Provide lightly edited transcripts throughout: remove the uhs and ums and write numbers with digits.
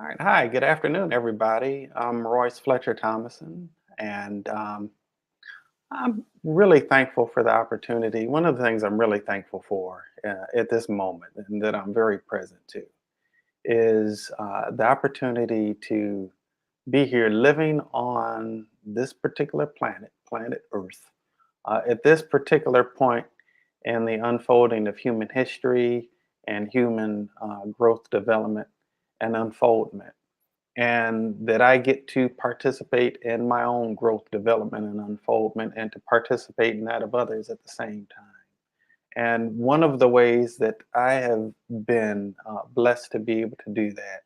All right. Hi, good afternoon, everybody. I'm Royce Fletcher Thomason, and I'm really thankful for the opportunity. One of the things I'm really thankful for at this moment, and that I'm very present to, is the opportunity to be here living on this particular planet, planet Earth, at this particular point in the unfolding of human history and human growth, development, and unfoldment, and that I get to participate in my own growth, development, and unfoldment, and to participate in that of others at the same time. And one of the ways that I have been blessed to be able to do that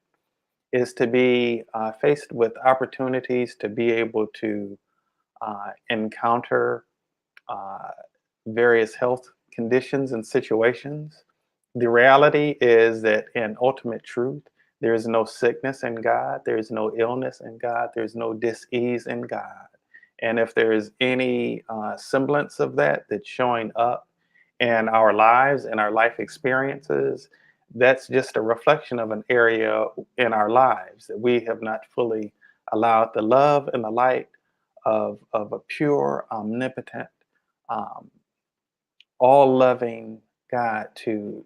is to be faced with opportunities to be able to encounter uh, various health conditions and situations. The reality is that in ultimate truth, there is no sickness in God, there is no illness in God, there's no dis-ease in God. And if there is any semblance of that that's showing up in our lives and our life experiences, that's just a reflection of an area in our lives that we have not fully allowed the love and the light of a pure, omnipotent, um, all loving God to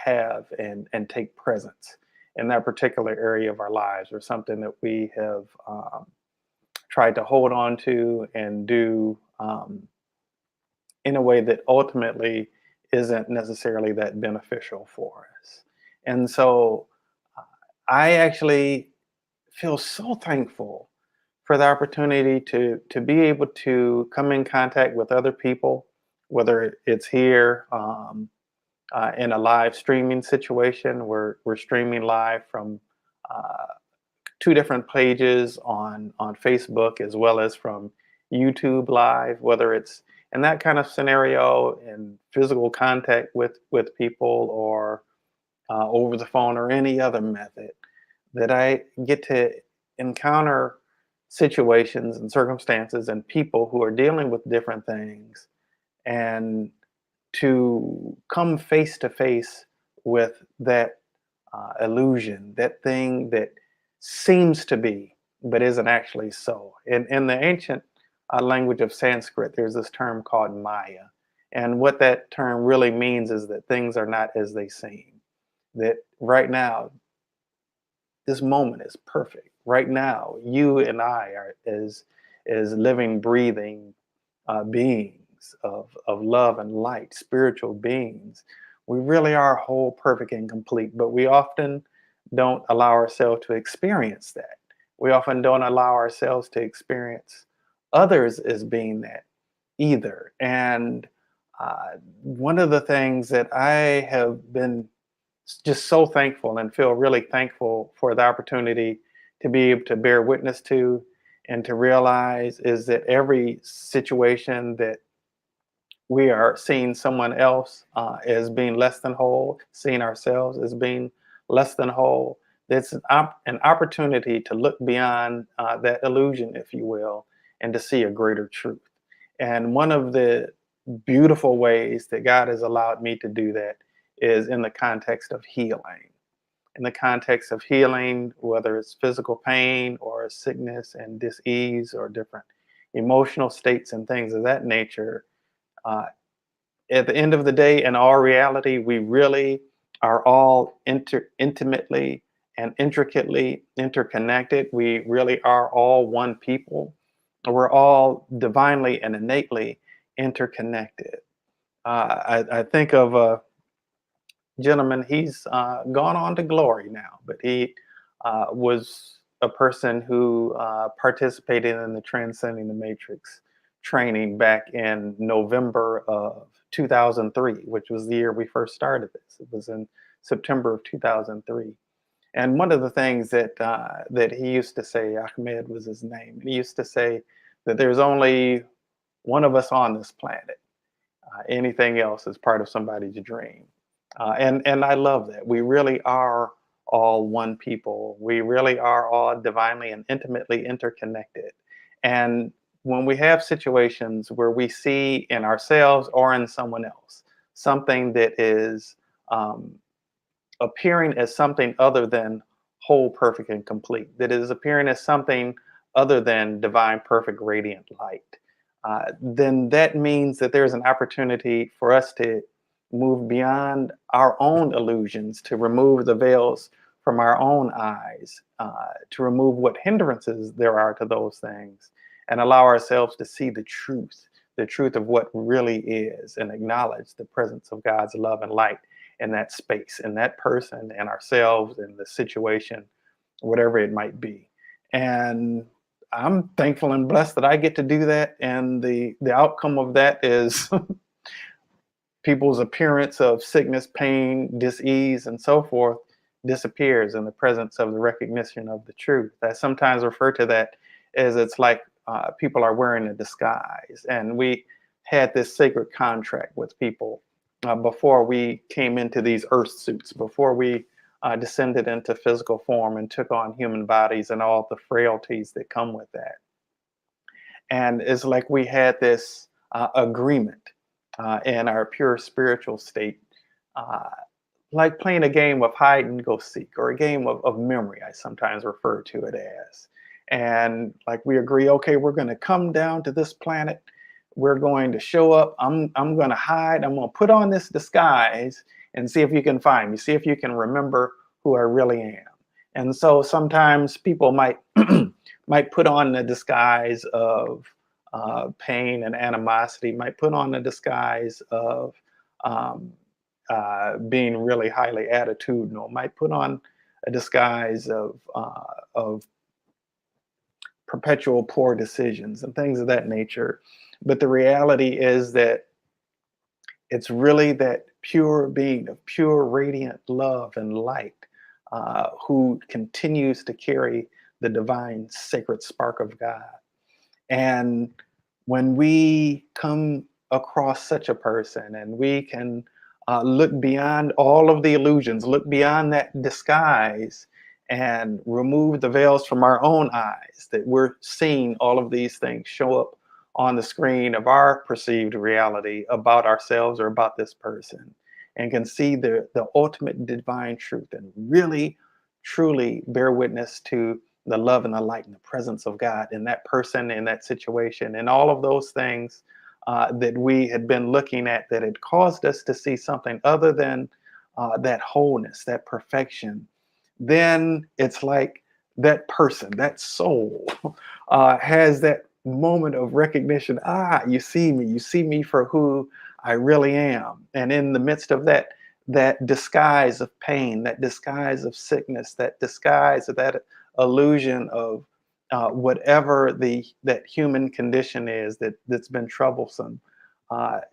have and take presence in that particular area of our lives, or something that we have tried to hold on to and do in a way that ultimately isn't necessarily that beneficial for us. And so uh, I actually feel so thankful for the opportunity to be able to come in contact with other people, whether it's here in a live streaming situation. We're streaming live from uh, two different pages on Facebook, as well as from YouTube Live, whether it's in that kind of scenario in physical contact with people, or over the phone, or any other method, that I get to encounter situations and circumstances and people who are dealing with different things, and to come face to face with that illusion, that thing that seems to be but isn't actually so. In the ancient language of Sanskrit, there's this term called Maya. And what that term really means is that things are not as they seem. That right now, this moment is perfect. Right now, you and I are as living, breathing beings of love and light, spiritual beings. We really are whole, perfect, and complete, but we often don't allow ourselves to experience that. We often don't allow ourselves to experience others as being that either. And one of the things that I have been just so thankful and feel really thankful for the opportunity to be able to bear witness to and to realize is that every situation that we are seeing someone else as being less than whole, seeing ourselves as being less than whole, it's an opportunity to look beyond that illusion, if you will, and to see a greater truth. And one of the beautiful ways that God has allowed me to do that is in the context of healing. In the context of healing, whether it's physical pain or sickness and dis-ease or different emotional states and things of that nature, uh, at the end of the day, in all reality, we really are all intimately and intricately interconnected. We really are all one people. We're all divinely and innately interconnected. I think of a gentleman, he's gone on to glory now, but he was a person who participated in the Transcending the Matrix training back in November of 2003, which was the year we first started this. It was in September of 2003. And one of the things that he used to say, Ahmed was his name, and he used to say that there's only one of us on this planet. Anything else is part of somebody's dream. And I love that. We really are all one people. We really are all divinely and intimately interconnected. And when we have situations where we see in ourselves or in someone else something that is um, appearing as something other than whole, perfect, and complete, that is appearing as something other than divine, perfect, radiant light, then that means that there's an opportunity for us to move beyond our own illusions, to remove the veils from our own eyes, to remove what hindrances there are to those things, and allow ourselves to see the truth of what really is, and acknowledge the presence of God's love and light in that space, in that person, and ourselves, in the situation, whatever it might be. And I'm thankful and blessed that I get to do that. And the outcome of that is people's appearance of sickness, pain, dis-ease, and so forth disappears in the presence of the recognition of the truth. I sometimes refer to that as it's like people are wearing a disguise. And we had this sacred contract with people before we came into these earth suits, before we descended into physical form and took on human bodies and all the frailties that come with that. And it's like we had this agreement in our pure spiritual state, uh, like playing a game of hide and go seek, or a game of memory, I sometimes refer to it as. And like we agree, okay, we're going to come down to this planet. We're going to show up. I'm going to hide. I'm going to put on this disguise and see if you can find me. See if you can remember who I really am. And so sometimes people might might put on the disguise of pain and animosity, might put on the disguise of um, being really highly attitudinal, might put on a disguise of perpetual poor decisions and things of that nature. But the reality is that it's really that pure being of pure radiant love and light who continues to carry the divine sacred spark of God. And when we come across such a person and we can look beyond all of the illusions, look beyond that disguise, and remove the veils from our own eyes, that we're seeing all of these things show up on the screen of our perceived reality about ourselves or about this person, and can see the ultimate divine truth and really, truly bear witness to the love and the light and the presence of God in that person, in that situation, and all of those things that we had been looking at that had caused us to see something other than that wholeness, that perfection. Then it's like that person, that soul, has that moment of recognition. You see me for who I really am. And in the midst of that disguise of pain, that disguise of sickness, that disguise of that illusion of whatever that human condition is that's been troublesome,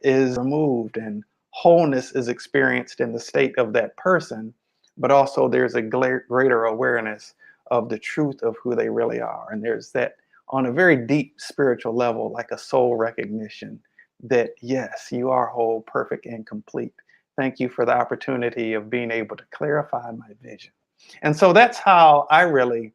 is removed, and wholeness is experienced in the state of that person. But also there's a greater awareness of the truth of who they really are. And there's that on a very deep spiritual level, like a soul recognition that, yes, you are whole, perfect, and complete. Thank you for the opportunity of being able to clarify my vision. And so that's how I really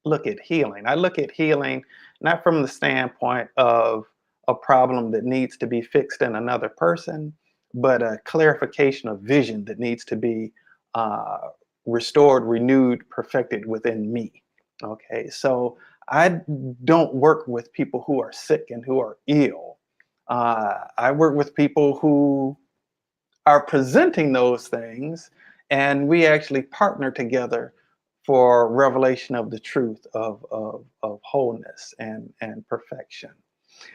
look at healing. I look at healing not from the standpoint of a problem that needs to be fixed in another person, but a clarification of vision that needs to be uh, restored, renewed, perfected within me. Okay, so I don't work with people who are sick and who are ill. I work with people who are presenting those things, and we actually partner together for revelation of the truth of wholeness and perfection.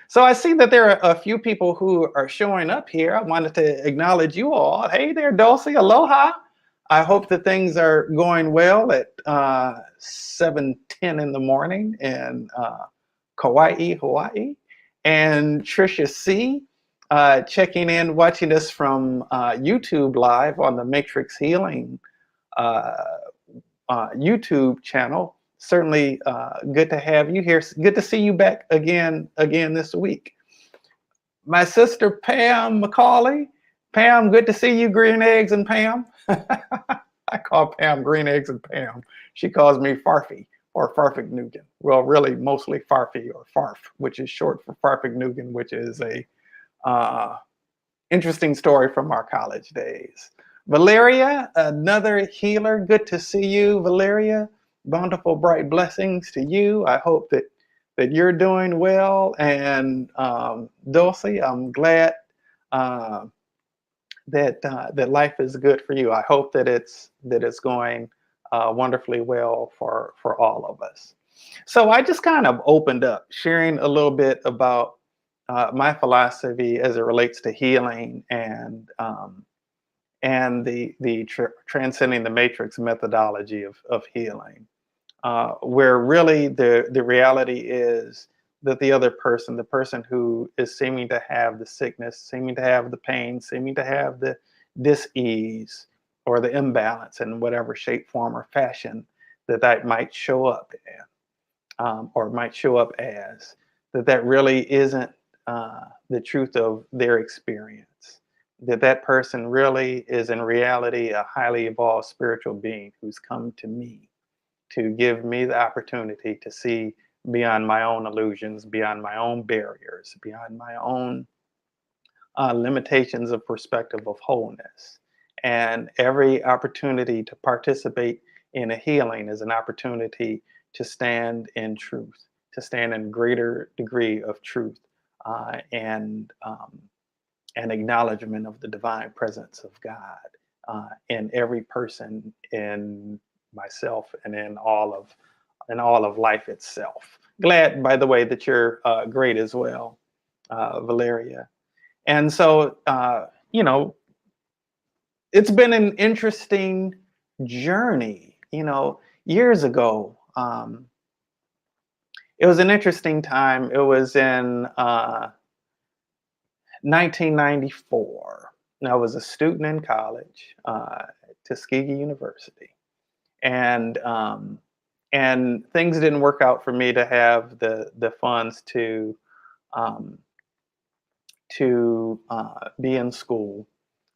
So I see that there are a few people who are showing up here. I wanted to acknowledge you all. Hey there, Dulcie. Aloha. I hope that things are going well at 7:10 in the morning in Kauai, Hawaii. And Trisha C, checking in, watching us from YouTube live on the Matrix Healing uh, YouTube channel. Certainly good to have you here. Good to see you back again this week. My sister Pam McCauley. Pam, good to see you, Green Eggs and Pam. I call Pam Green Eggs and Pam. She calls me Farfy or Farfig Nugan. Well, really mostly Farfy or Farf, which is short for Farfig Nugan, which is a interesting story from our college days. Valeria, another healer. Good to see you, Valeria. Bountiful, bright blessings to you. I hope that you're doing well. And Dulcie, I'm glad uh, that life is good for you. I hope that it's going wonderfully well for all of us. So I just kind of opened up, sharing a little bit about my philosophy as it relates to healing and the transcending the matrix methodology of healing, where really the reality is that the other person, the person who is seeming to have the sickness, seeming to have the pain, seeming to have the dis-ease or the imbalance in whatever shape, form, or fashion that might show up in, or might show up as, that really isn't the truth of their experience. That person really is in reality a highly evolved spiritual being who's come to me to give me the opportunity to see beyond my own illusions, beyond my own barriers, beyond my own limitations of perspective of wholeness. And every opportunity to participate in a healing is an opportunity to stand in truth, to stand in greater degree of truth, and an acknowledgement of the divine presence of God in every person, in myself, and in all of life itself. Glad, by the way, that you're great as well, Valeria. And so, it's been an interesting journey. Years ago, it was an interesting time. It was in 1994. I was a student in college, Tuskegee University, and things didn't work out for me to have the funds um, to be in school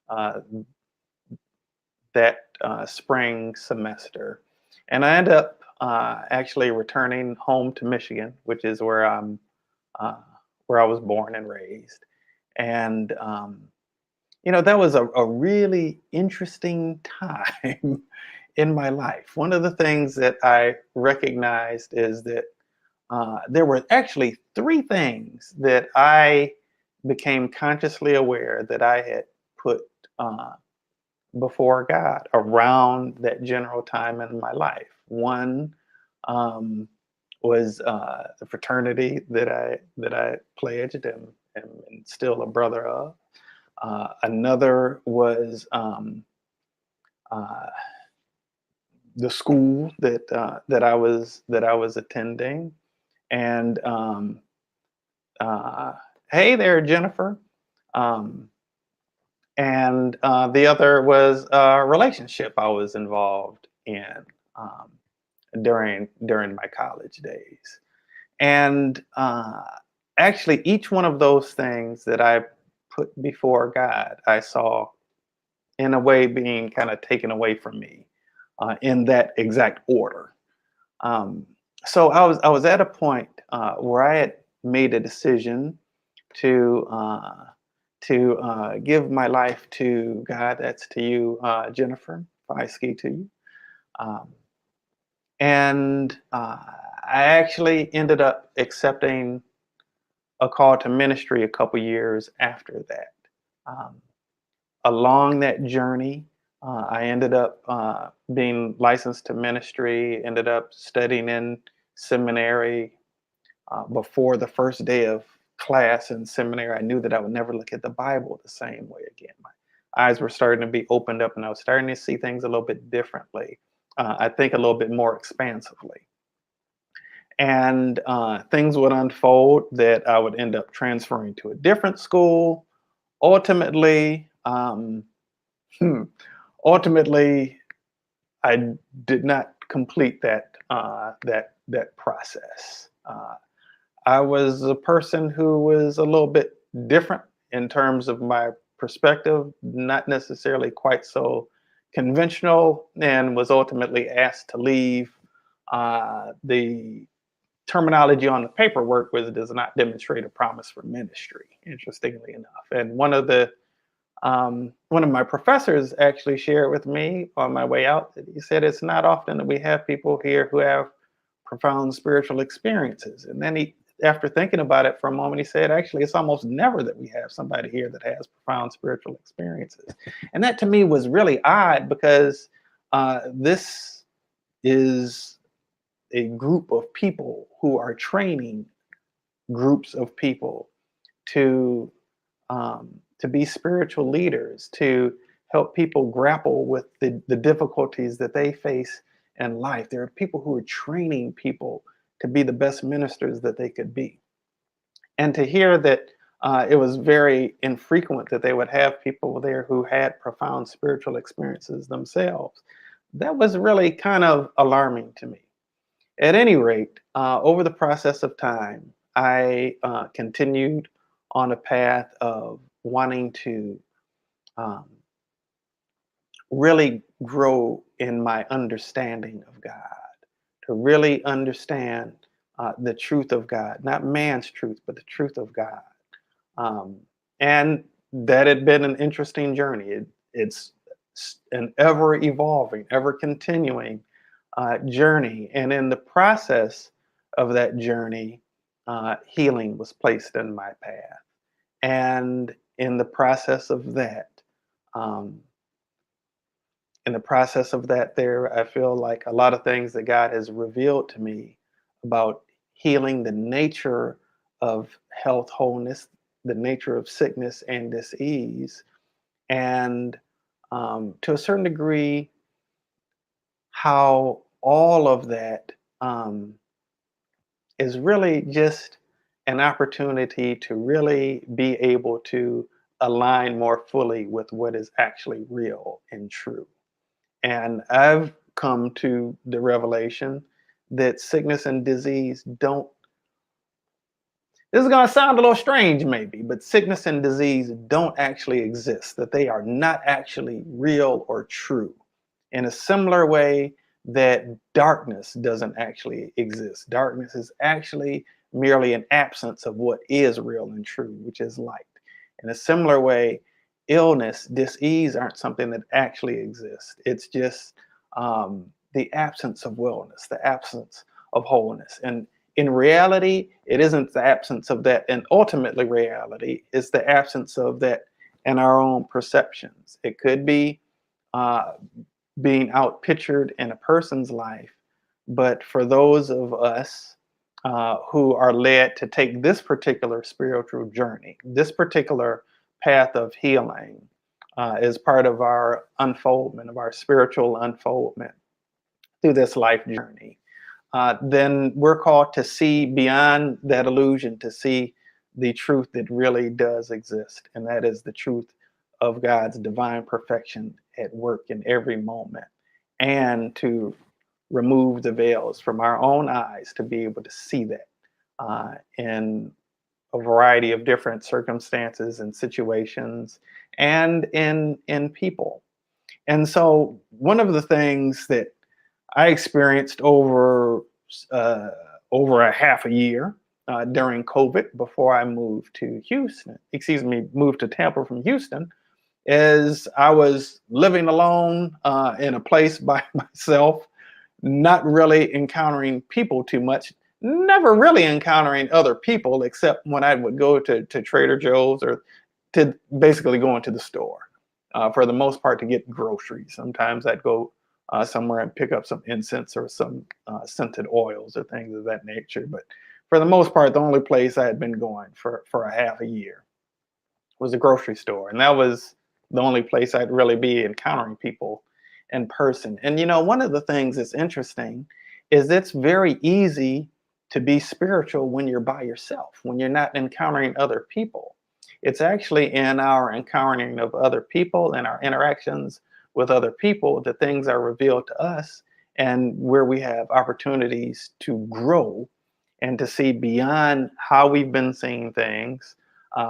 uh, that spring semester, and I ended up actually returning home to Michigan, which is uh, where I was born and raised, and that was a really interesting time in my life. One of the things that I recognized is that there were actually three things that I became consciously aware that I had put uh, before God around that general time in my life. One um, was the fraternity that I pledged and still a brother of. Another was uh, the school that I was attending, and uh, hey there, Jennifer. Um, and the other was a relationship I was involved in um, during my college days. And actually, each one of those things that I put before God, I saw in a way being kind of taken away from me in that exact order. Um, so I was at a point where I had made a decision to uh, to give my life to God. That's to you, Jennifer. Ski to you. Um, and I actually ended up accepting a call to ministry a couple years after that. Um, Along that journey, I ended up being licensed to ministry, ended up studying in seminary. Before the first day of class in seminary, I knew that I would never look at the Bible the same way again. My eyes were starting to be opened up, and I was starting to see things a little bit differently. I think a little bit more expansively. And things would unfold that I would end up transferring to a different school. Ultimately, hmm, ultimately, I did not complete that process. I was a person who was a little bit different in terms of my perspective, not necessarily quite so conventional, and was ultimately asked to leave. The terminology on the paperwork was does not demonstrate a promise for ministry, interestingly enough. And one of the One of my professors actually shared with me on my way out that he said it's not often that we have people here who have profound spiritual experiences. And then he, after thinking about it for a moment, he said, actually, it's almost never that we have somebody here that has profound spiritual experiences. And that to me was really odd because this is a group of people who are training groups of people to to be spiritual leaders, to help people grapple with the difficulties that they face in life. There are people who are training people to be the best ministers that they could be. And to hear that it was very infrequent that they would have people there who had profound spiritual experiences themselves, that was really kind of alarming to me. At any rate, over the process of time, I continued on a path of wanting to um, really grow in my understanding of God, to really understand the truth of God, not man's truth, but the truth of God. Um, and that had been an interesting journey. It's an ever evolving, ever continuing journey. And in the process of that journey, healing was placed in my path. And in the process of that, um, there I feel like a lot of things that God has revealed to me about healing, the nature of health, wholeness, the nature of sickness and disease, and to a certain degree, how all of that um, is really just an opportunity to really be able to align more fully with what is actually real and true. And I've come to the revelation that sickness and disease don't, this is going to sound a little strange maybe, but sickness and disease don't actually exist, that they are not actually real or true. In a similar way that darkness doesn't actually exist. Darkness is actually merely an absence of what is real and true, which is light. In a similar way, illness, disease aren't something that actually exists. It's just the absence of wellness, the absence of wholeness. And in reality, it isn't the absence of that. And ultimately, reality is the absence of that in our own perceptions. It could be uh, being outpictured in a person's life, but for those of us who are led to take this particular spiritual journey, this particular path of healing, as part of our unfoldment, of our spiritual unfoldment through this life journey, then we're called to see beyond that illusion, to see the truth that really does exist. And that is the truth of God's divine perfection at work in every moment. And to remove the veils from our own eyes to be able to see that in a variety of different circumstances and situations and in people. And so one of the things that I experienced uh, over a half a year during COVID before I moved to Houston, moved to Tampa from Houston, is I was living alone in a place by myself, not really encountering people too much, never really encountering other people except when I would go to Trader Joe's or to basically go into the store for the most part to get groceries. Sometimes I'd go somewhere and pick up some incense or some scented oils or things of that nature. But for the most part, the only place I had been going for a half a year was a grocery store. And that was the only place I'd really be encountering people in person. And you know, one of the things that's interesting is it's very easy to be spiritual when you're by yourself, when you're not encountering other people. It's actually in our encountering of other people and our interactions with other people that things are revealed to us and where we have opportunities to grow and to see beyond how we've been seeing things,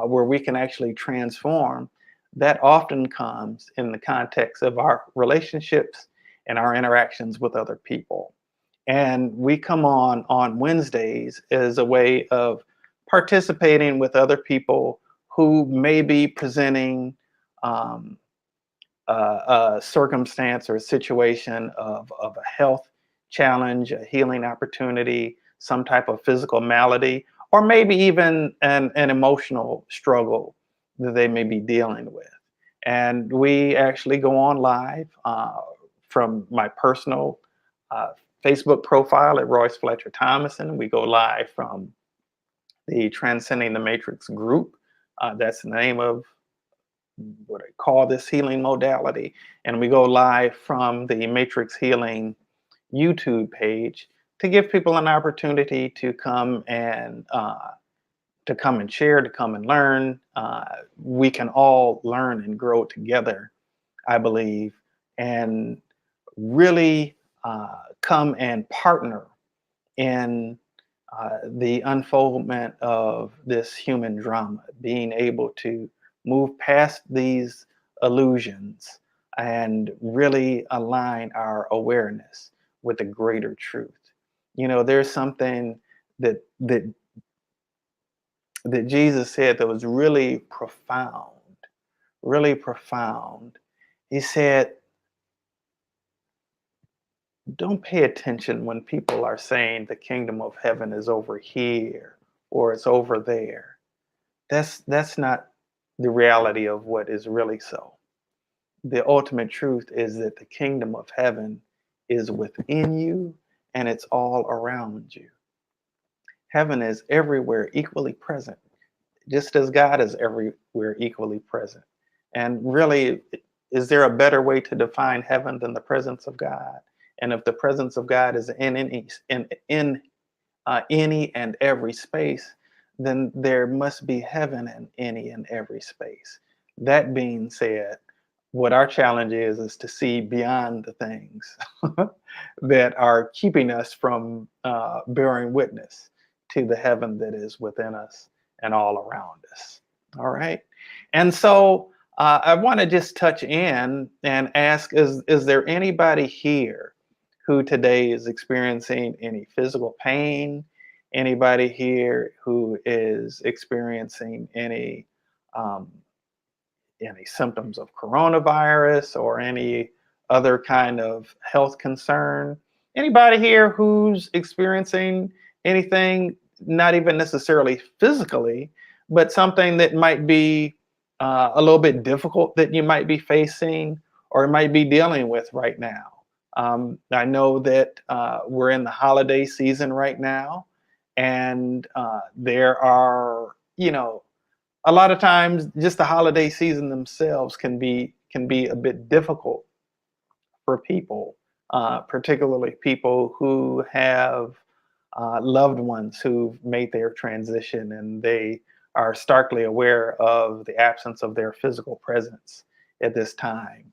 where we can actually transform. That often comes in the context of our relationships and our interactions with other people. And we come on Wednesdays as a way of participating with other people who may be presenting um, a circumstance or a situation of a health challenge, a healing opportunity, some type of physical malady, or maybe even an emotional struggle that they may be dealing with. And we actually go on live from my personal uh, Facebook profile at Royce Fletcher Thomason. We go live from the Transcending the Matrix group. That's the name of what I call this healing modality. And we go live from the Matrix Healing YouTube page to give people an opportunity to come and share, to come and learn. We can all learn and grow together, I believe, and really come and partner in the unfoldment of this human drama, being able to move past these illusions and really align our awareness with the greater truth. You know, there's something that Jesus said that was really profound, really profound. He said, don't pay attention when people are saying the kingdom of heaven is over here or it's over there. That's not the reality of what is really so. The ultimate truth is that the kingdom of heaven is within you and it's all around you. Heaven is everywhere equally present, just as God is everywhere equally present. And really, is there a better way to define heaven than the presence of God? And if the presence of God is in any and every space, then there must be heaven in any and every space. That being said, what our challenge is to see beyond the things that are keeping us from bearing witness to the heaven that is within us and all around us. All right. And so I want to just touch in and ask, is there anybody here who today is experiencing any physical pain? Anybody here who is experiencing um, any symptoms of coronavirus or any other kind of health concern? Anybody here who's experiencing anything, not even necessarily physically, but something that might be a little bit difficult that you might be facing or might be dealing with right now? I know that we're in the holiday season right now, and there are, you know, a lot of times just the holiday season themselves can be a bit difficult for people, particularly people who have loved ones who've made their transition and they are starkly aware of the absence of their physical presence at this time.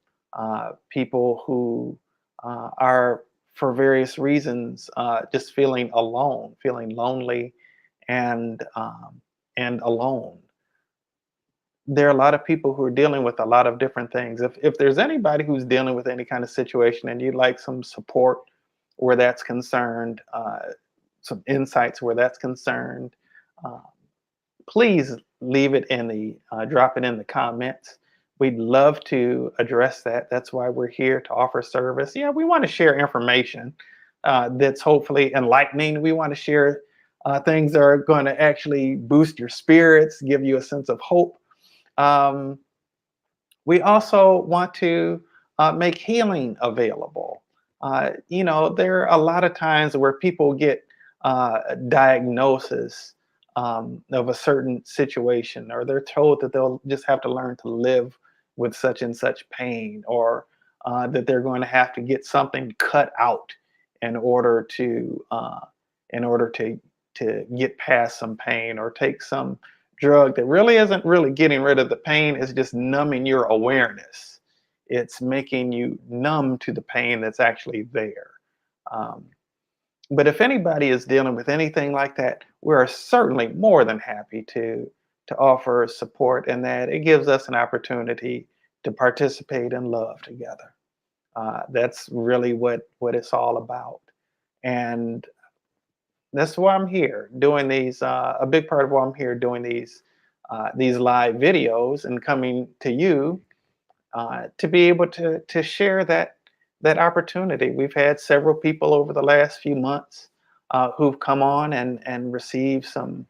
People who are, for various reasons, just feeling alone, feeling lonely, and alone. There are a lot of people who are dealing with a lot of different things. If there's anybody who's dealing with any kind of situation and you'd like some support where that's concerned, some insights where that's concerned, uh, please leave it in the drop it in the comments. We'd love to address that. That's why we're here to offer service. Yeah, we want to share information that's hopefully enlightening. We want to share things that are going to actually boost your spirits, give you a sense of hope. um, we also want to make healing available. You know, there are a lot of times where people get diagnosis of a certain situation, or they're told that they'll just have to learn to live with such and such pain, or that they're going to have to get something cut out in order to in order to get past some pain, or take some drug that really isn't really getting rid of the pain, it's just numbing your awareness. It's making you numb to the pain that's actually there. Um, but if anybody is dealing with anything like that, we're certainly more than happy to offer support, and that it gives us an opportunity to participate in love together. That's really what it's all about. And that's why I'm here doing these. A big part of why I'm here doing these live videos and coming to you to be able to share that opportunity. We've had several people over the last few months who've come on and received some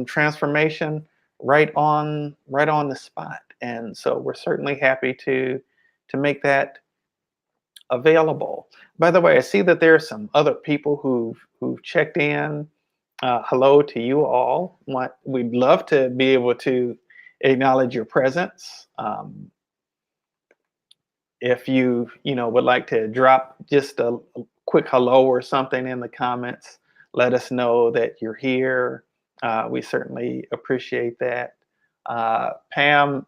transformation right on the spot, and so we're certainly happy to make that available. By the way, I see that there are some other people who've checked in. Hello to you all. We'd love to be able to acknowledge your presence. If you would like to drop just a quick hello or something in the comments, let us know that you're here. We certainly appreciate that. Pam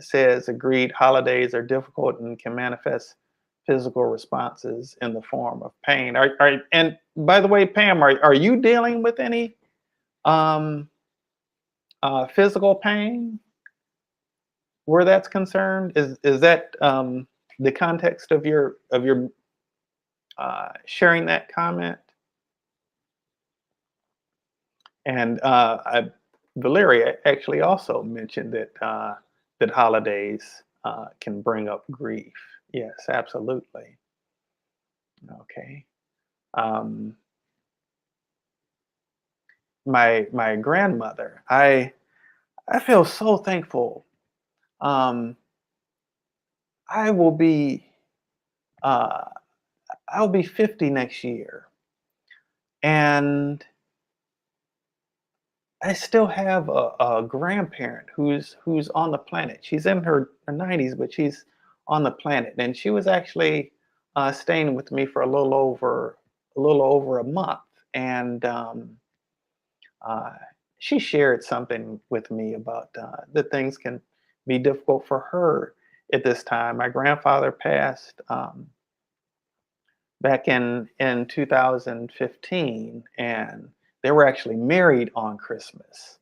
says, agreed, holidays are difficult and can manifest physical responses in the form of pain. And by the way, Pam, are you dealing with any um, physical pain where that's concerned? Is that the context of your sharing that comment? And Valeria actually also mentioned that holidays can bring up grief. Yes, absolutely. Okay. Um, my grandmother, I feel so thankful. Um, I will be uh, I'll be 50 next year, and I still have a grandparent who's on the planet. She's in her 90s, but she's on the planet, and she was actually staying with me for a little over a month, and uh, she shared something with me about that things can be difficult for her at this time. My grandfather passed back in 2015, and they were actually married on Christmas.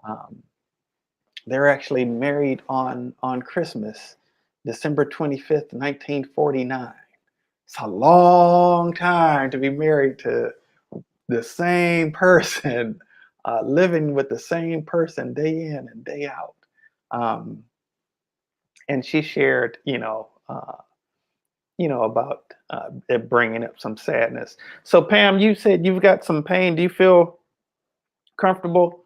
Um, They're actually married on Christmas, December 25th, 1949. It's a long time to be married to the same person, living with the same person day in and day out. Um, and she shared, about it bringing up some sadness. So, Pam, you said you've got some pain. Do you feel comfortable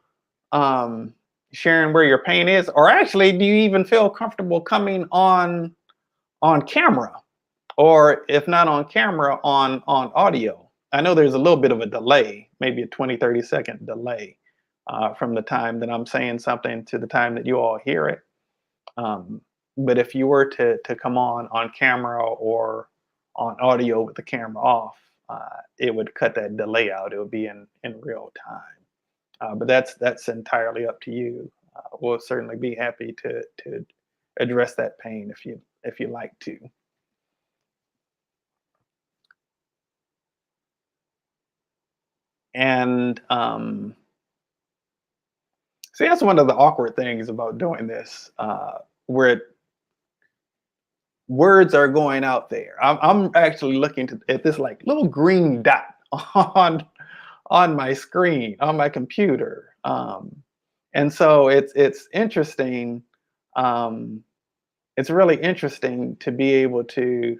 um, sharing where your pain is, or actually, do you even feel comfortable coming on camera, or if not on camera, on audio? I know there's a little bit of a delay, maybe a 20-30 second delay from the time that I'm saying something to the time that you all hear it. Um, but if you were to come on camera or on audio with the camera off, it would cut that delay out. It would be in real time. But that's entirely up to you. We'll certainly be happy to address that pain if you like to. And see, that's one of the awkward things about doing this, where words are going out there. I'm actually looking at this like little green dot on on my screen on my computer, and so it's interesting. Um, it's really interesting to be able to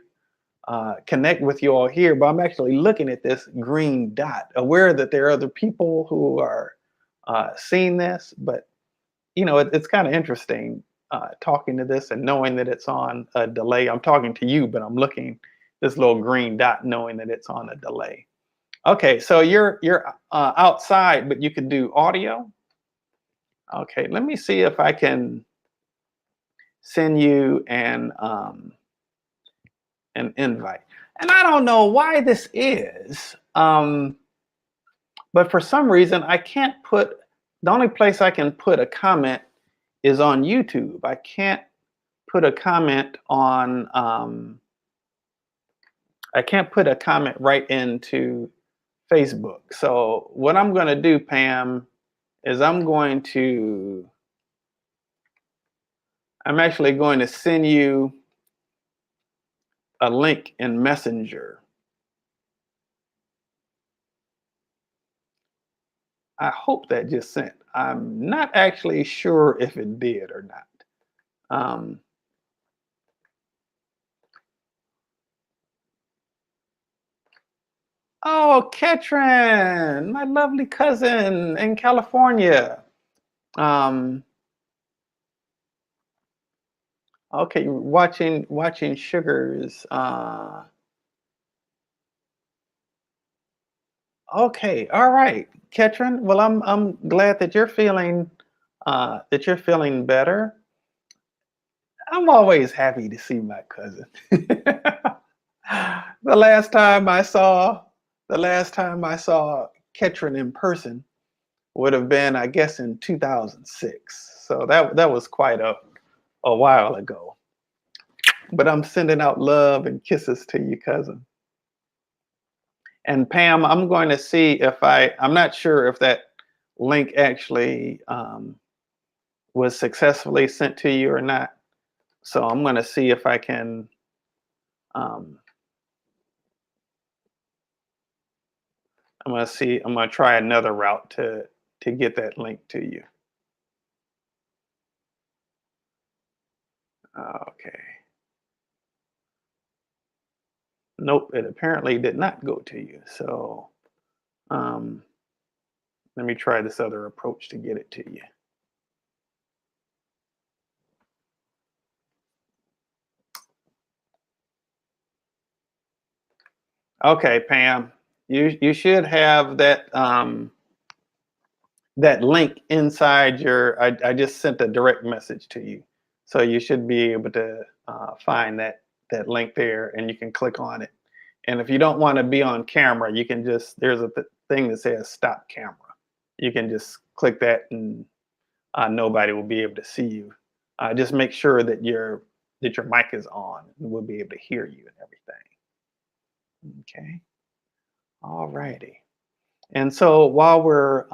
connect with you all here, but I'm actually looking at this green dot, aware that there are other people who are seeing this, but it's kind of interesting talking to this and knowing that it's on a delay. I'm talking to you, but I'm looking this little green dot, knowing that it's on a delay. Okay, so you're outside, but you can do audio. Okay, let me see if I can send you an invite. And I don't know why this is, but for some reason I can't put. The only place I can put a comment is on YouTube. I can't put a comment on. I can't put a comment right into Facebook. So what I'm going to do, Pam, is I'm actually going to send you a link in Messenger. I hope that just sent. I'm not actually sure if it did or not. Oh, Ketrin, my lovely cousin in California. Um, okay, watching sugars. Okay, all right, Ketrin. Well, I'm glad that you're feeling better. I'm always happy to see my cousin. the last time I saw the last time I saw Ketrin in person would have been, I guess, in 2006. So that was quite a while ago. But I'm sending out love and kisses to you, cousin. And Pam, I'm going to see if I'm not sure if that link actually was successfully sent to you or not. So I'm going to see if I can. Um, I'm going to see. I'm going to try another route to get that link to you. Okay. Nope. It apparently did not go to you. So um, let me try this other approach to get it to you. Okay, Pam. You should have that link inside I just sent a direct message to you, so you should be able to find that link there, and you can click on it. And if you don't want to be on camera, you can just there's a thing that says stop camera. You can just click that, and nobody will be able to see you. Just make sure that your mic is on, and we'll be able to hear you and everything. Okay. All righty. And so while we're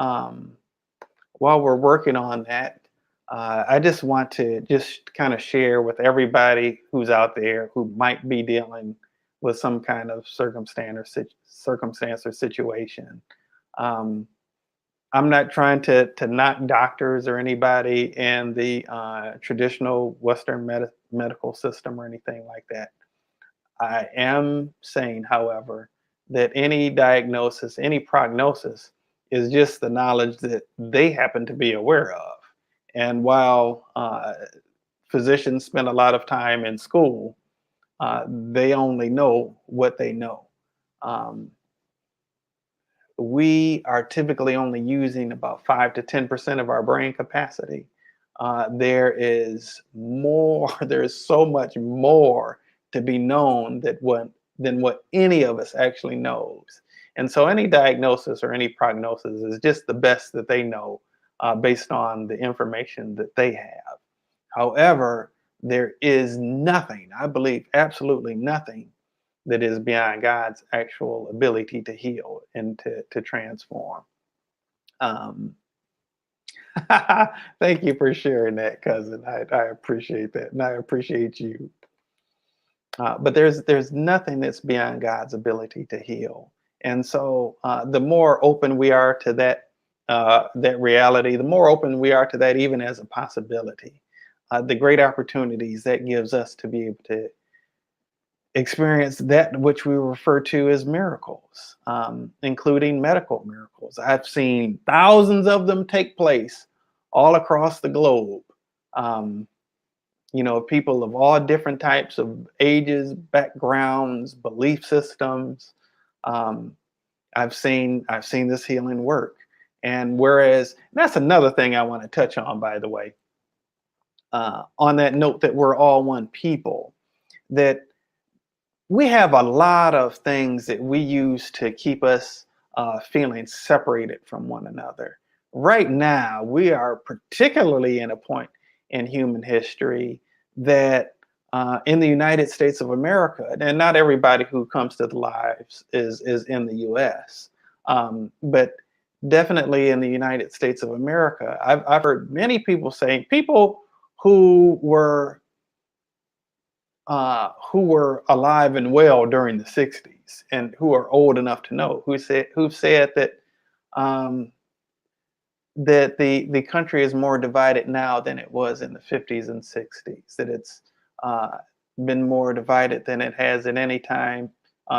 working on that, I just want to just kind of share with everybody who's out there who might be dealing with some kind of circumstance or situation. Um, I'm not trying to knock doctors or anybody in the traditional Western medical system or anything like that. I am saying, however, that any diagnosis, any prognosis is just the knowledge that they happen to be aware of. And while physicians spend a lot of time in school, they only know what they know. Um, we are typically only using about 5 to 10% of our brain capacity. There is more, there's so much more to be known than what any of us actually knows. And so any diagnosis or any prognosis is just the best that they know based on the information that they have. However, there is nothing, I believe, absolutely nothing that is beyond God's actual ability to heal and to transform. Um, Thank you for sharing that, cousin. I appreciate that, and I appreciate you. But there's nothing that's beyond God's ability to heal, and so the more open we are to that reality, the more open we are to that, even as a possibility, the great opportunities that gives us to be able to experience that which we refer to as miracles, including medical miracles. I've seen thousands of them take place all across the globe. Um, people of all different types of ages, backgrounds, belief systems. Um, I've seen this healing work. And whereas that's another thing I want to touch on, by the way, on that note that we're all one people, that we have a lot of things that we use to keep us feeling separated from one another. Right now, we are particularly in a point in human history that in the United States of America, and not everybody who comes to the lives is in the US, but definitely in the United States of America, I've heard many people saying, people who were who were alive and well during the 60s and who are old enough to know who've said um, that the country is more divided now than it was in the 50s and 60s, that it's uh, been more divided than it has at any time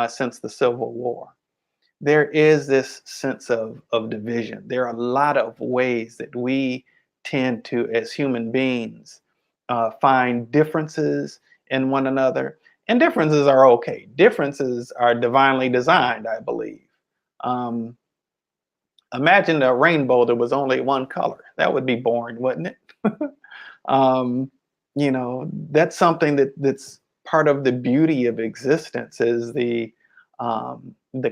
since the Civil War. there is this sense of division. There are a lot of ways that we tend to, as human beings, find differences in one another. And differences are okay. Differences are divinely designed, I believe. Um, Imagine a rainbow that was only one color. That would be boring, wouldn't it? um, that's something that's part of the beauty of existence is the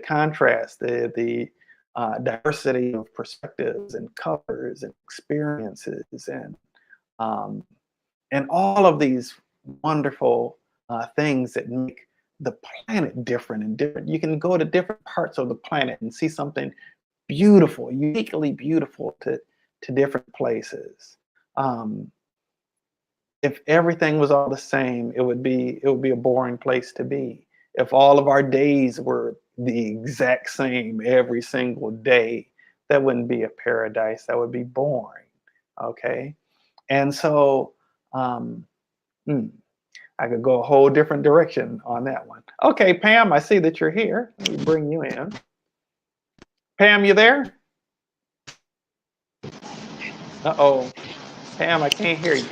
contrast, the diversity of perspectives and colors and experiences um, and all of these wonderful things that make the planet different and different. You can go to different parts of the planet and see something beautiful, uniquely beautiful to different places. Um, if everything was all the same, it would be a boring place to be. If all of our days were the exact same every single day, that wouldn't be a paradise. That would be boring. Okay, and so um, hmm, I could go a whole different direction on that one. Okay, Pam, I see that you're here. Let me bring you in. Pam, you there? Uh-oh. Pam, I can't hear you.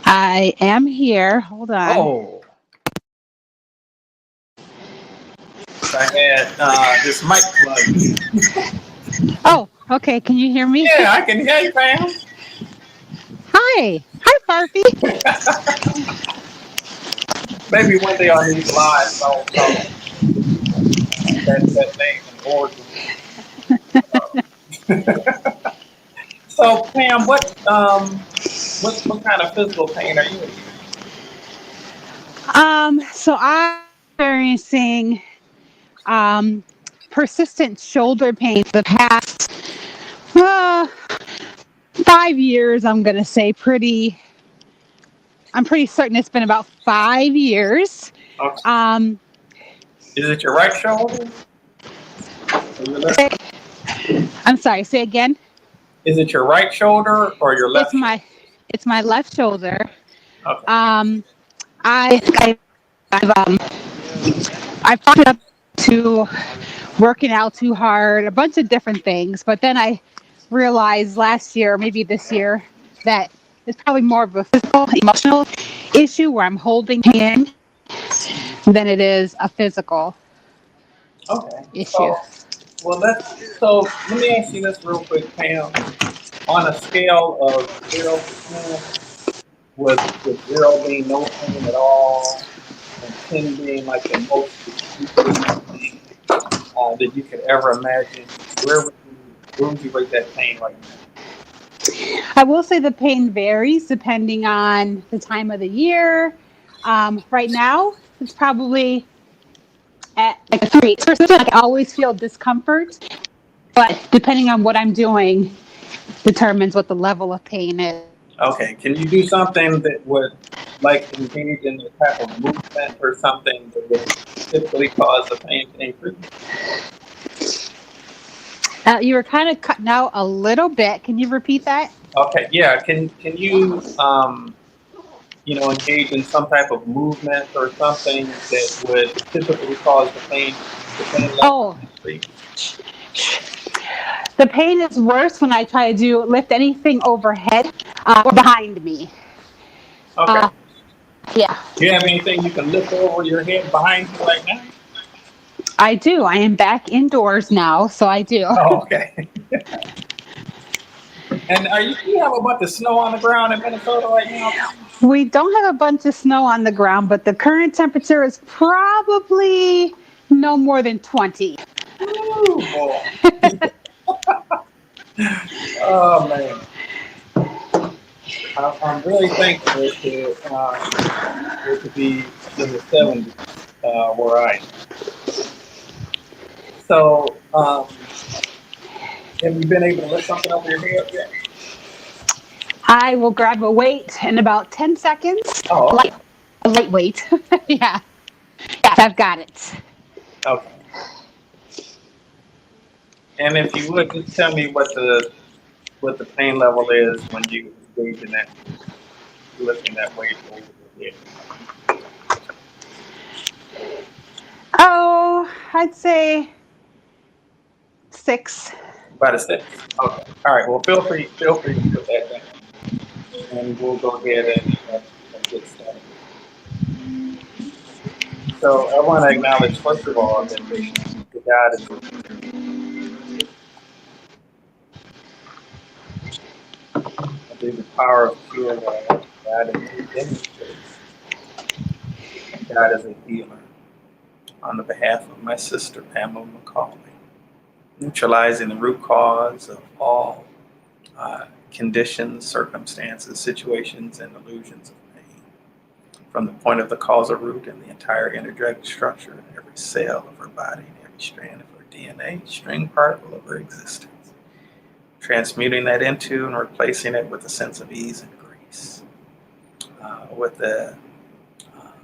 I am here. Hold on. Oh, I had this mic plug. Oh, okay. Can you hear me? Yeah, I can hear you, Pam. Hi. Hi, Farfy. Maybe one day on these lives, I'll that name and origin. So, Pam, what kind of physical pain are you experiencing? So I'm experiencing um persistent shoulder pain the past uh, 5 years. I'm pretty certain it's been about 5 years. Okay. Um, Is it your right shoulder or your left? I'm sorry. Say again. Is it your right shoulder or your It's left shoulder? my it's my left shoulder. Okay. Um, I I've I've brought it up to working out too hard, a bunch of different things. But then I realized last year, maybe this year, that it's probably more of a physical, emotional issue where I'm holding in than it is a physical Okay. issue. So let me ask you this real quick, Pam. On a scale of 0 to 10, with 0 being no pain at all, and 10 being like the most excruciating pain that you could ever imagine, where would you rate that pain right now? I will say the pain varies depending on the time of the year. Right now, it's probably at like a 3. First, like I always feel discomfort, but depending on what I'm doing, determines what the level of pain is. Okay, can you do something that would like engage in a type of movement or something that would typically cause the pain to increase? You were kind of cutting out a little bit. Can you repeat that? Okay, yeah. Can you engage in some type of movement or something that would typically cause the pain level Oh, to increase? the pain is worse when I try to lift anything overhead or behind me. Okay. Uh, yeah, Do you have anything you can lift over your head behind you right now? I do. I am back indoors now, so I do. Oh, okay. And you have a bunch of snow on the ground in Minnesota right now? We don't have a bunch of snow on the ground, but the current temperature is probably no more than 20. Ooh, boy. Oh man. I'm really thankful it to be in the 70s where I am. So, have you been able to lift something over your head yet? I will grab a weight in about 10 seconds. Oh, okay. A light weight. Yeah. Yes, I've got it. Okay. And if you would just tell me what the pain level is when you engage in that lifting that weight over your head. I'd say 6. About a 6. Okay. All right. Well, feel free to put that down, and we'll go ahead and get started. So I want to acknowledge, first of all, that the God is the power of pure love. God demonstrates. God is a healer. On the behalf of my sister Pamela McCauley, neutralizing the root cause of all conditions, circumstances, situations, and illusions of pain, from the point of the causal root and the entire energetic structure in every cell of her body, and every strand of her DNA, string particle of her existence, transmuting that into and replacing it with a sense of ease and grace, with a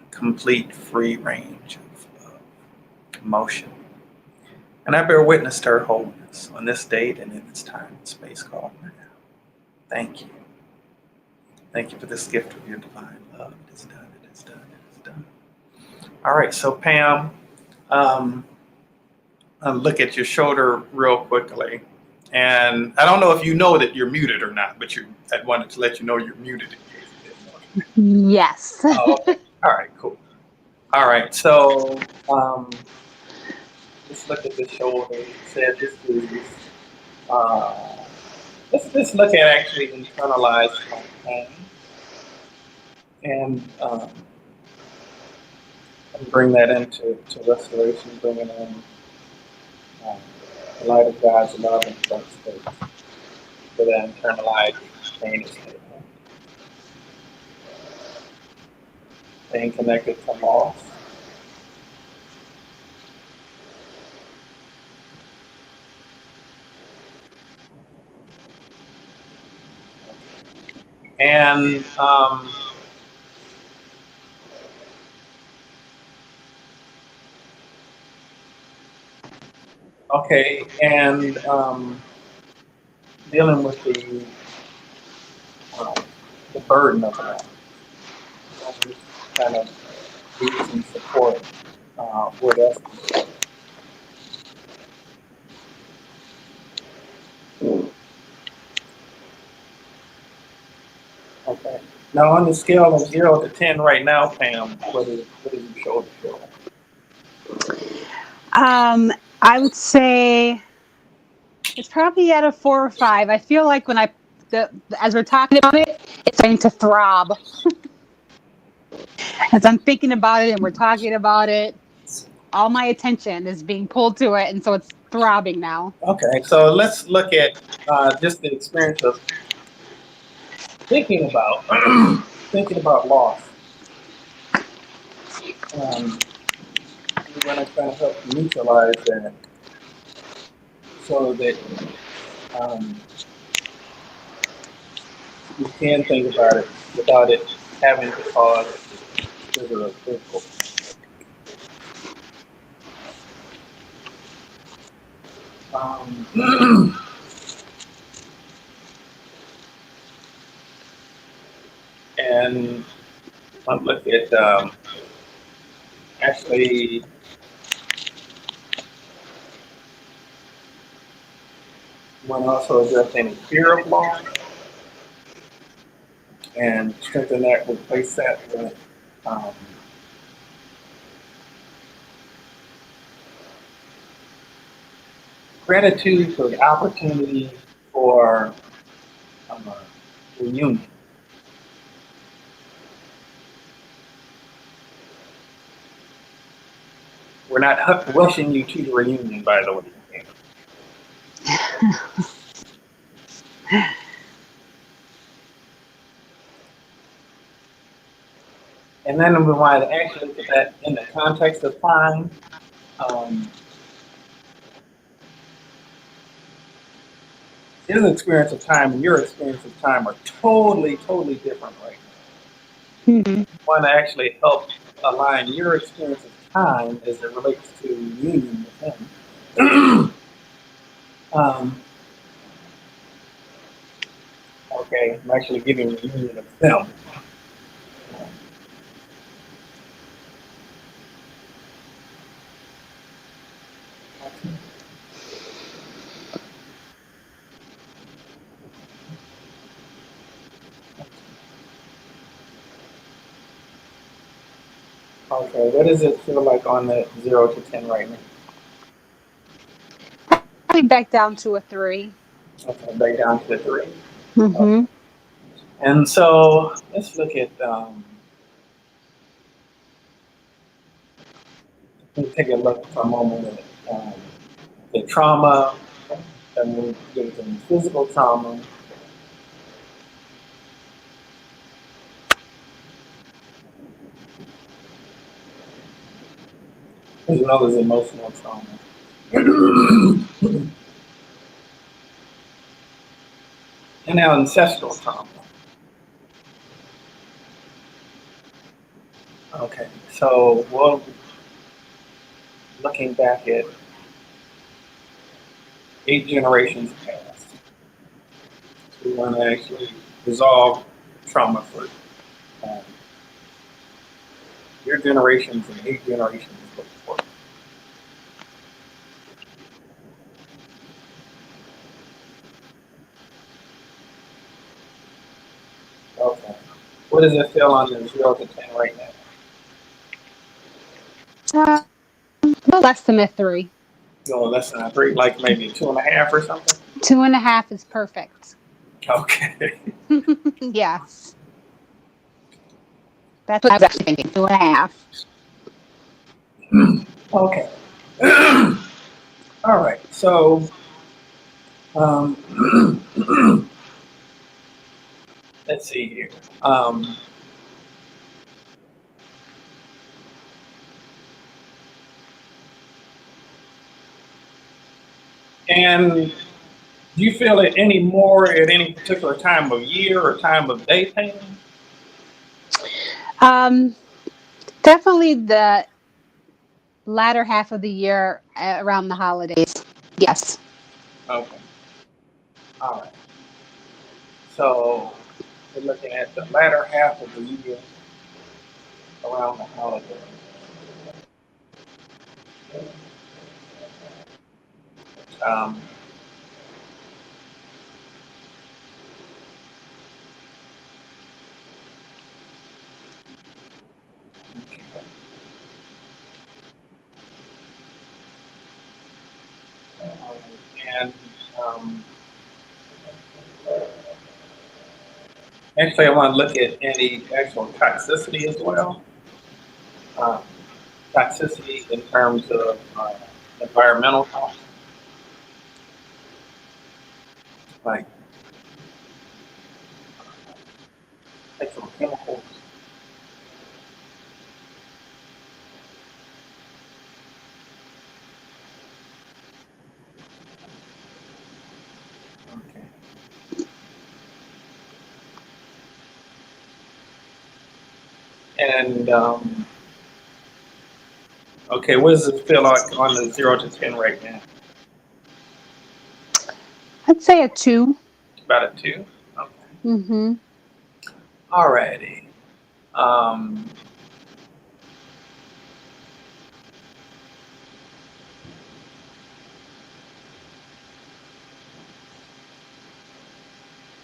complete free range of motion. And I bear witness to her holiness on this date and in this time and space called now. Thank you. Thank you for this gift of your divine love. It is done, it is done, it is done. All right, so Pam, I'll look at your shoulder real quickly. And I don't know if you know that you're muted or not, but I wanted to let you know you're muted in case you didn't know. Yes. Oh, okay. All right, cool. All right, so let's look at the shoulder. You said this is, let's look at actually internalized pain. And bring that into restoration, bringing in the light of God's love and space for that internalized pain is pain connected to loss. And okay, and dealing with the burden of it all. Kind of need some support with us. Okay. Now on the scale of 0 to 10 right now, Pam, what is your shoulder feel? I would say it's probably at a 4 or 5. I feel like when as we're talking about it, it's starting to throb. As I'm thinking about it and we're talking about it, all my attention is being pulled to it, and so it's throbbing now. Okay, so let's look at just the experience of thinking about loss. We're going to try to help neutralize that, so that you can think about it without it having to cause physical. And I'll look at actually want to also address any fear of loss and strengthen that, replace that with gratitude for the opportunity for reunion. We're not rushing you to the reunion, by the way. And then we want to actually look at that in the context of time. His experience of time and your experience of time are totally, totally different right now. Mm-hmm. We want to actually help align your experience of time as it relates to union with him. Okay, I'm actually giving a union of them. Okay, what does it feel like on the 0 to 10 right now? Probably back down to a 3. Okay, back down to the 3. Okay. Mm-hmm. And so let's look at, let's take a look for a moment at the trauma, and we get the physical trauma. As well as emotional trauma. And our ancestral trauma. Okay, so we're looking back at 8 generations past. We want to actually resolve trauma for your generations and 8 generations before. Okay. What does it feel on the 0 to 10 right now? No less than a 3. No, less than a 3, like maybe a 2.5 or something? 2.5 is perfect. Okay. Yes. That's what I was actually thinking. 2.5. Okay. All right. So, um, let's see here. And do you feel it any more at any particular time of year or time of day pain? Um, Definitely the latter half of the year around the holidays. Yes. Okay. All right. So we're looking at the latter half of the year around the holidays. Um, and um, actually, I want to look at any actual toxicity as well. Um, Toxicity in terms of environmental toxins, like actual chemicals. Okay. And okay, what does it feel like on the 0 to 10 right now? I'd say a 2. About a 2. Okay. Mm-hmm. Alrighty. Um,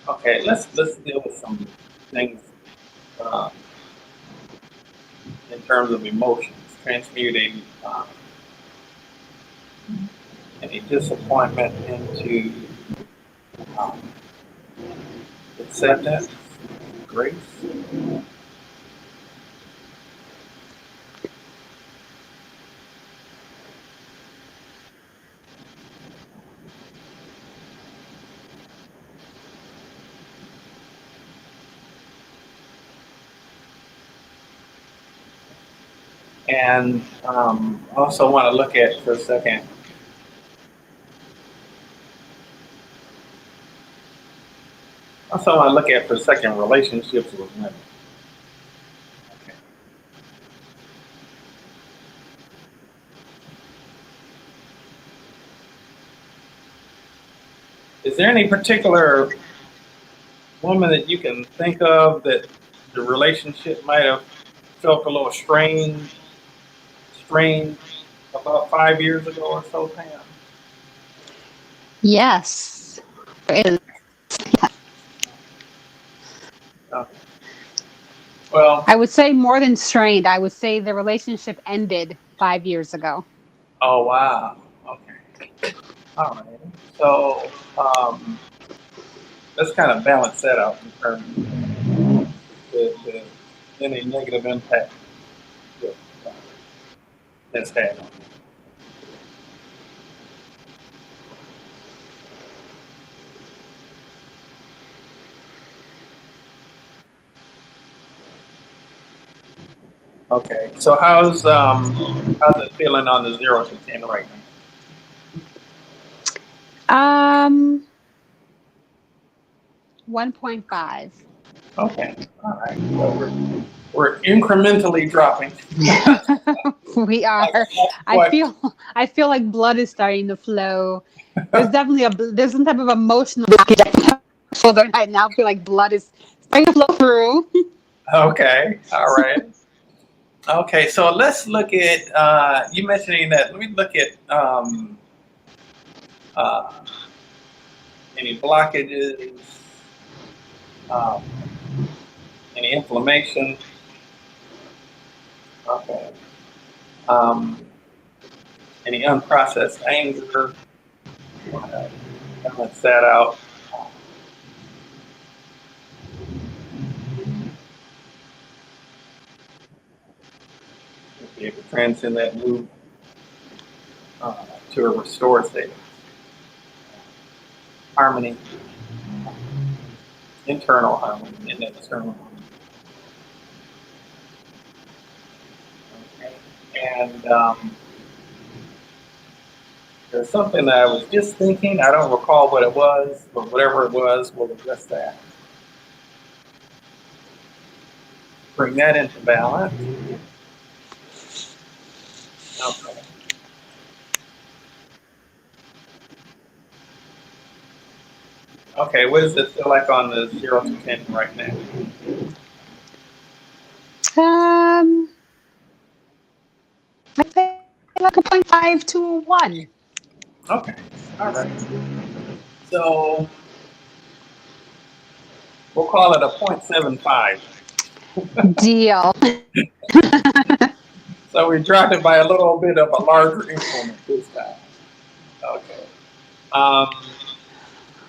okay, let's deal with some things uh, in terms of emotions, transmuting any disappointment into um, acceptance, grace. And also want to look at for a second. Also want to look at for a second relationships with women. Okay. Is there any particular woman that you can think of that the relationship might have felt a little strained, about 5 years ago or so, Pam? Yes, it is. Okay. Well, I would say more than strained. I would say the relationship ended 5 years ago. oh wow. Okay. All right. So let's kind of balance that out in terms of the any negative impact that that's had on you. Okay. So how's it feeling on the 0 to 10 right Um, 1.5. now? Okay. All right. So we're incrementally dropping. We Like, are. I what? feel. I feel like blood is starting to flow. There's definitely there's some type of emotional blockage. So I now feel like blood is starting to flow through. Okay. All right. Okay. So let's look at you mentioning that. Let me look at uh, any blockages, um, any inflammation. Okay. Um, any unprocessed anger. Want to balance that out. Be able to transcend that move to a restored state of harmony, internal harmony, and external harmony. Okay. And there's something that I was just thinking. I don't recall what it was, but whatever it was, we'll address that. Bring that into balance. Okay. Okay. What does it feel like on the 0 to 10 right now? Um, I say like a 0.5 to a 1. Okay. All right. So we'll call it a 0.75. Deal. So we dropped it by a little bit of a larger increment this time. Okay. Um,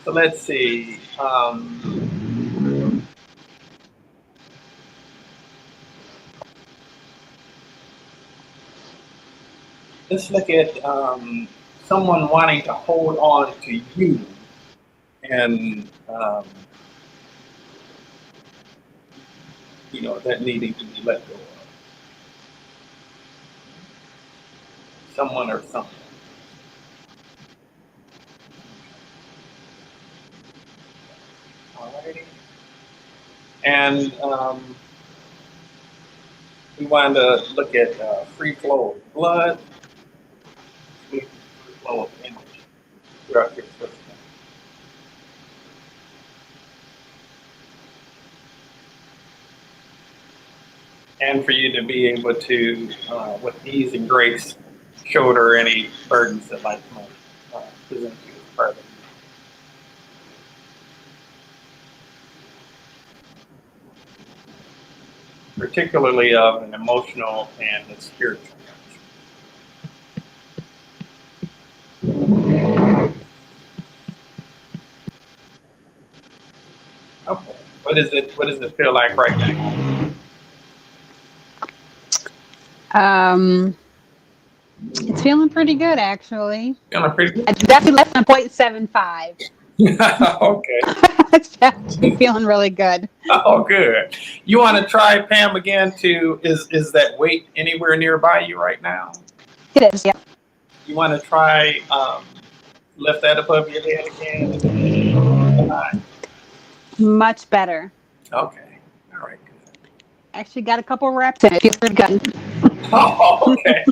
so let's see. Let's look at someone wanting to hold on to you and that needing to be let go of someone or something. Alrighty. And we want to look at free flow of blood, free flow of energy throughout your system. And for you to be able to, with ease and grace, shoulder any burdens that life might present you as part of it. Particularly of an emotional and a spiritual nature. Okay. What does it feel like right now? It's feeling pretty good actually. Feeling pretty good? It's definitely less than 0.75. Okay. It's actually feeling really good. Oh, good. You want to try Pam again? Is that weight anywhere nearby you right now? It is, yeah. You want to try lift that above your head again? Much better. Okay. All right. Good. Actually got a couple reps in it. Feels pretty good. Oh, okay.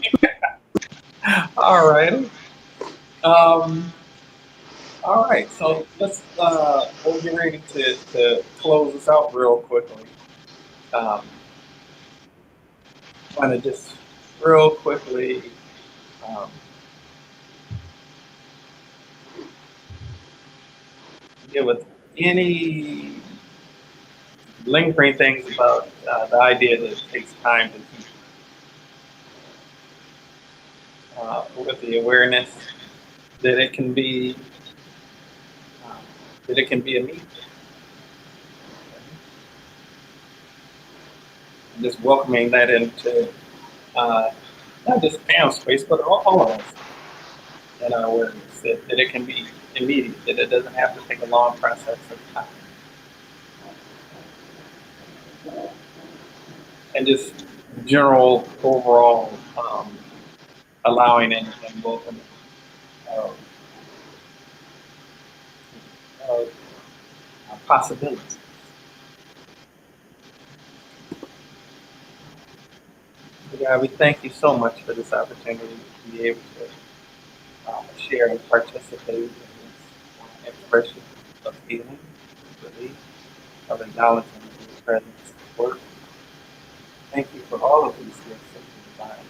All right. Um, all right. So we'll get ready to close this out real quickly. Um, Want to just real quickly um, deal with any lingering things about the idea that it takes time to heal, with the awareness that it can be um, immediate. And just welcoming that into uh, not just Pam's space, but all of us in our awareness that it can be immediate, that it doesn't have to take a long process of time, and just general overall allowing and welcoming of, of possibilities. Yeah, we thank you so much for this opportunity to be able to share and participate in this expression of healing, belief, of acknowledging the presence of work. Thank you for all of these gifts of the divine,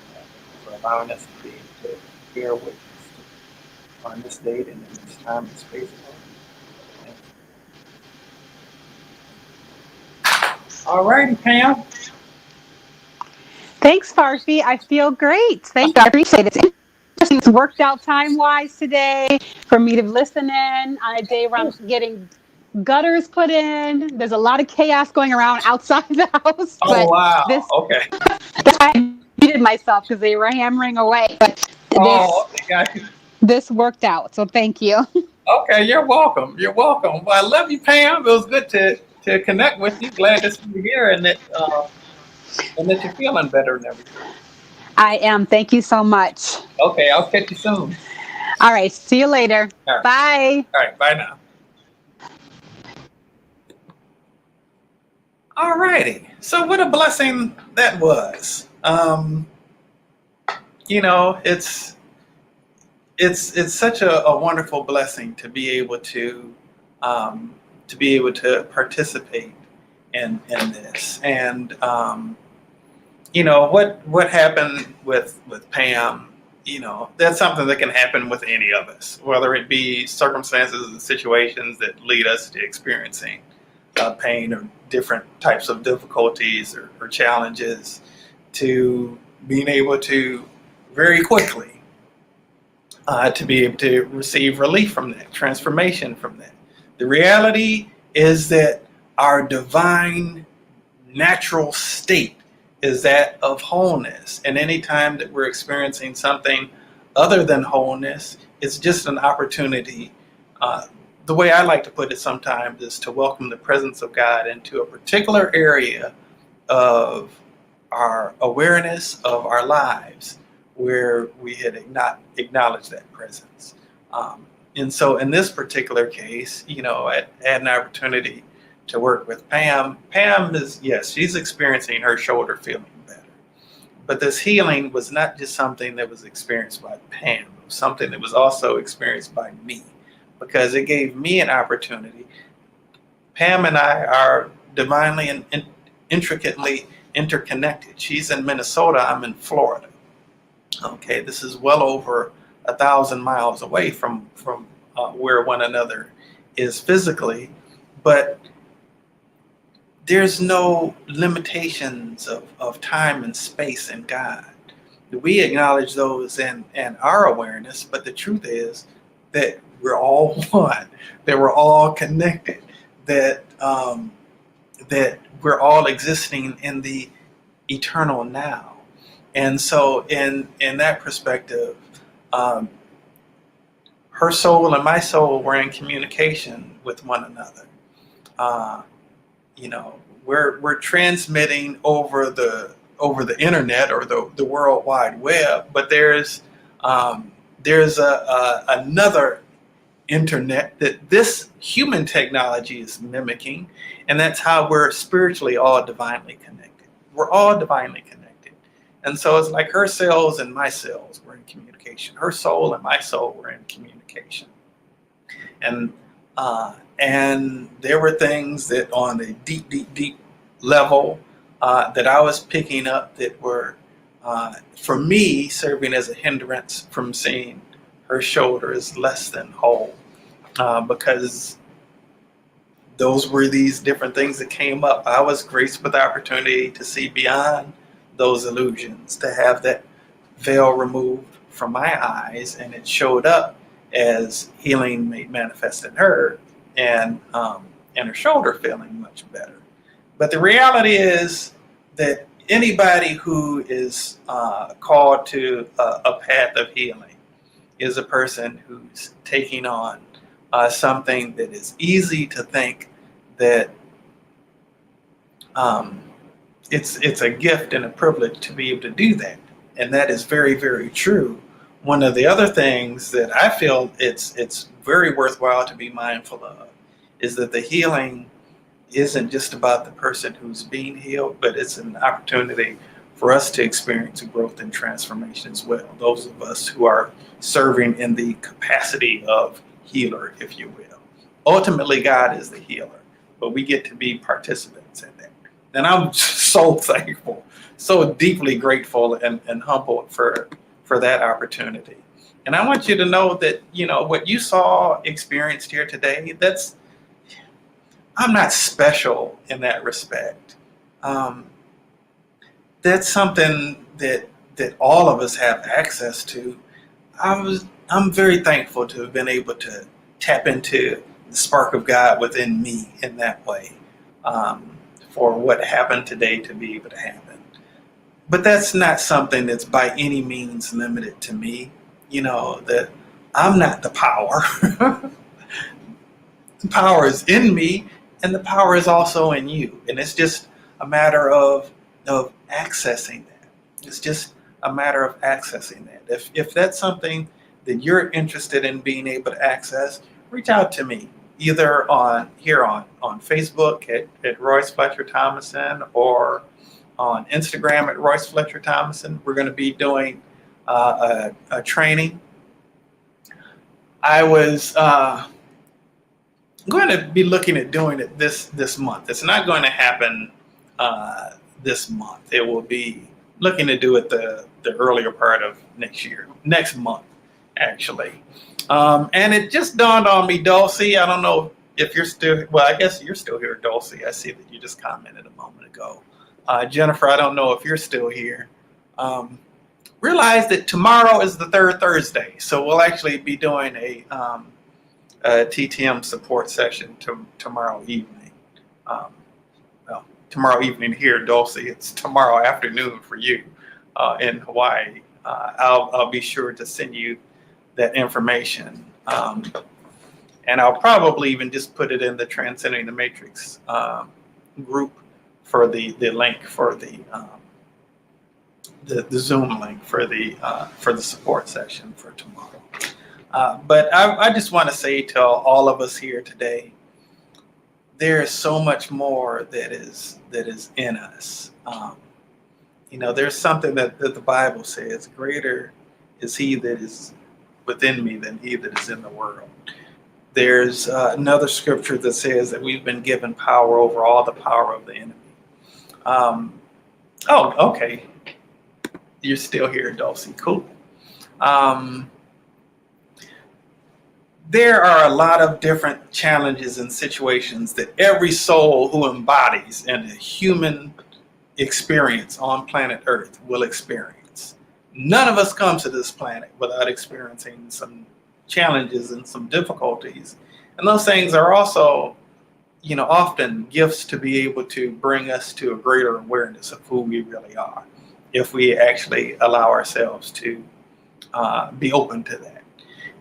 for allowing us to be able to bear witness on this date and in this time and space. Thank you. All righty, Pam. Thanks, Farfi. I feel great. Thank you. I appreciate it. It's interesting. It's worked out time wise today for me to listen in on a day where I'm getting gutters put in. There's a lot of chaos going around outside the house, Oh, but wow. this Okay. I muted myself because they were hammering away. But Oh, okay, got you. this worked out. So thank you. Okay, you're welcome. You're welcome. Well, I love you, Pam. It was good to connect with you. Glad to see you here, and that you're feeling better and everything. I am. Thank you so much. Okay, I'll catch you soon. All right. See you later. All right. Bye. All right. Bye now. All righty. So what a blessing that was. It's such a wonderful blessing to be able to participate in this. And what happened with Pam, that's something that can happen with any of us, whether it be circumstances and situations that lead us to experiencing pain or different types of difficulties or challenges, to being able to very quickly to be able to receive relief from that, transformation from that. The reality is that our divine natural state is that of wholeness. And anytime that we're experiencing something other than wholeness, it's just an opportunity. The way I like to put it sometimes is to welcome the presence of God into a particular area of our awareness of our lives where we had not acknowledged that presence. And so in this particular case, I had an opportunity to work with Pam. Pam is, yes, she's experiencing her shoulder feeling better. But this healing was not just something that was experienced by Pam, it was something that was also experienced by me, because it gave me an opportunity. Pam and I are divinely and intricately interconnected. She's in Minnesota, I'm in Florida. Okay, this is well over 1,000 miles away from where one another is physically, but there's no limitations of time and space in God. We acknowledge those in our awareness, but the truth is that we're all one, that we're all connected, that that we're all existing in the eternal now. And so in that perspective, her soul and my soul were in communication with one another. We're transmitting over the internet or the World Wide Web, but there's another internet that this human technology is mimicking, and that's how we're spiritually all divinely connected. We're all divinely connected. And so it's like her cells and my cells were in communication. Her soul and my soul were in communication. And there were things that on a deep level that I was picking up that were for me, serving as a hindrance from seeing her shoulder as less than whole, because those were these different things that came up. I was graced with the opportunity to see beyond those illusions, to have that veil removed from my eyes, and it showed up as healing made manifest in her, and her shoulder feeling much better. But the reality is that anybody who is called to a path of healing is a person who's taking on something that is easy to think that it's a gift and a privilege to be able to do that. And that is very, very true. One of the other things that I feel it's very worthwhile to be mindful of is that the healing isn't just about the person who's being healed, but it's an opportunity for us to experience growth and transformation as well. Those of us who are serving in the capacity of healer, if you will. Ultimately, God is the healer, but we get to be participants in that. And I'm so thankful, so deeply grateful and humbled for that opportunity. And I want you to know that, what you saw, experienced here today, I'm not special in that respect. That's something that all of us have access to. I'm very thankful to have been able to tap into the spark of God within me in that way, for what happened today to be able to happen. But that's not something that's by any means limited to me. That I'm not the power. The power is in me, and the power is also in you. And it's just a matter of accessing that. It's just a matter of accessing that. If that's something that you're interested in being able to access, reach out to me, either on Facebook at Royce Fletcher Thomason, or on Instagram at Royce Fletcher Thomason. We're going to be doing a training. I was going to be looking at doing it this month. It's not going to happen this month. It will be looking to do it the earlier part of next month, actually. And it just dawned on me, Dulcie, I don't know if you're still, well, I guess you're still here, Dulcie. I see that you just commented a moment ago. Jennifer, I don't know if you're still here. Realize that tomorrow is the third Thursday, so we'll actually be doing a TTM support session tomorrow evening. Well, tomorrow evening here, Dulcie. It's tomorrow afternoon for you in Hawaii. I'll be sure to send you that information, and I'll probably even just put it in the Transcending the Matrix group for the link for the Zoom link for the support session for tomorrow. But I just want to say to all of us here today, there is so much more that is in us. There's something that the Bible says: greater is he that is within me than he that is in the world. There's another scripture that says that we've been given power over all the power of the enemy. Oh, okay. You're still here, Dulcie. Cool. There are a lot of different challenges and situations that every soul who embodies in a human experience on planet Earth will experience. None of us comes to this planet without experiencing some challenges and some difficulties. And those things are also, often gifts to be able to bring us to a greater awareness of who we really are, if we actually allow ourselves to be open to that.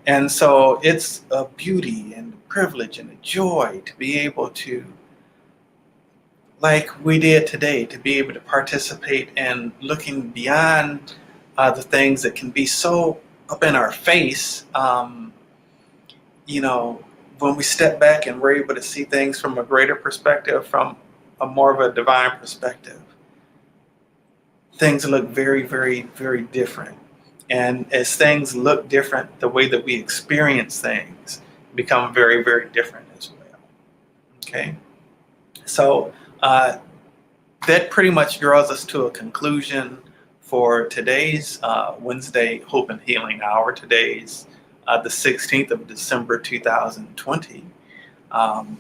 And so it's a beauty and a privilege and a joy to be able to, like we did today, to be able to participate in looking beyond the things that can be so up in our face. When we step back and we're able to see things from a greater perspective, from a more of a divine perspective, things look very, very, very different. And as things look different, the way that we experience things become very, very different as well. Okay? So that pretty much draws us to a conclusion for today's Wednesday Hope and Healing Hour. Today's the 16th of December 2020. I'm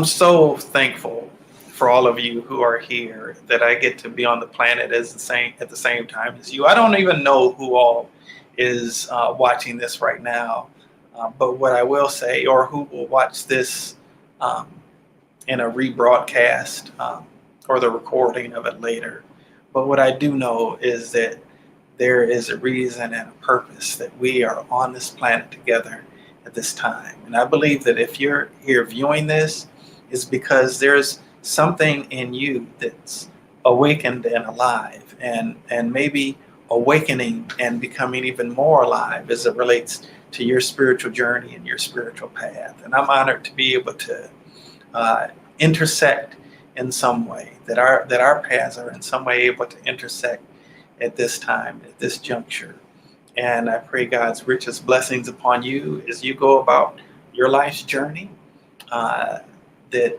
so thankful for all of you who are here, that I get to be on the planet at the same time as you. I don't even know who all is watching this right now, but what I will say, or who will watch this in a rebroadcast or the recording of it later. But what I do know is that there is a reason and a purpose that we are on this planet together at this time. And I believe that if you're here viewing this, it's because there's something in you that's awakened and alive, and maybe awakening and becoming even more alive as it relates to your spiritual journey and your spiritual path. And I'm honored to be able to intersect in some way, that our paths are in some way able to intersect at this time, at this juncture. And I pray God's richest blessings upon you as you go about your life's journey, that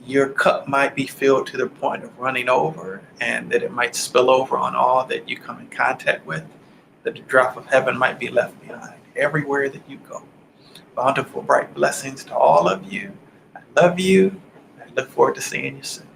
your cup might be filled to the point of running over, and that it might spill over on all that you come in contact with, that the drop of heaven might be left behind everywhere that you go. Bountiful, bright blessings to all of you. I love you. I look forward to seeing you soon.